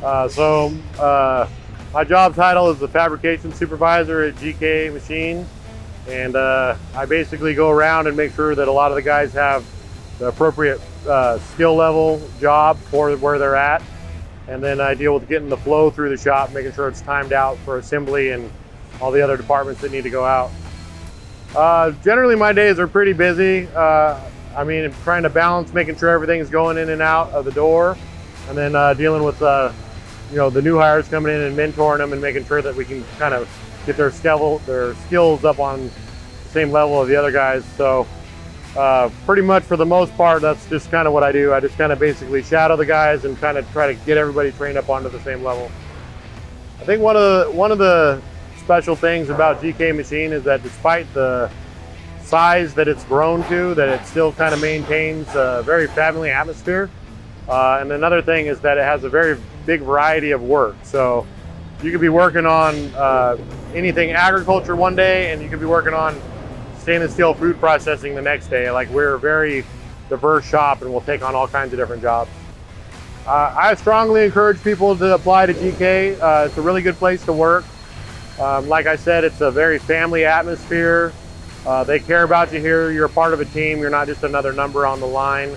My job title is the fabrication supervisor at GK Machine, and I basically go around and make sure that a lot of the guys have the appropriate skill level job for where they're at, and then I deal with getting the flow through the shop, making sure it's timed out for assembly and all the other departments that need to go out. Generally my days are pretty busy. I'm trying to balance making sure everything's going in and out of the door, and then dealing with the new hires coming in and mentoring them and making sure that we can kind of get their skills up on the same level of the other guys. So pretty much for the most part, that's just kind of what I do. I just kind of basically shadow the guys and kind of try to get everybody trained up onto the same level. I think one of the special things about GK Machine is that despite the size that it's grown to, that it still kind of maintains a very family atmosphere. And another thing is that it has a very big variety of work. So you could be working on anything agriculture one day, and you could be working on stainless steel food processing the next day. Like, we're a very diverse shop and we'll take on all kinds of different jobs. I strongly encourage people to apply to GK. It's a really good place to work. Like I said, it's a very family atmosphere. They care about you here. You're a part of a team. You're not just another number on the line.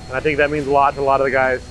And I think that means a lot to a lot of the guys.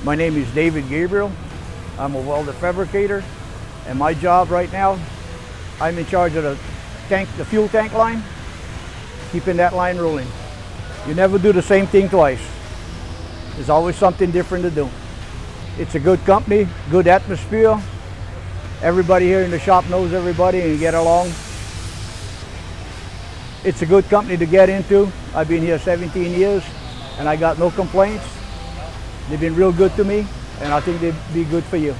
My name is David Gabriel. I'm a welder fabricator, and my job right now, I'm in charge of the fuel tank line, keeping that line rolling. You never do the same thing twice. There's always something different to do. It's a good company, good atmosphere. Everybody here in the shop knows everybody and you get along. It's a good company to get into. I've been here 17 years and I got no complaints. They've been real good to me, and I think they'd be good for you.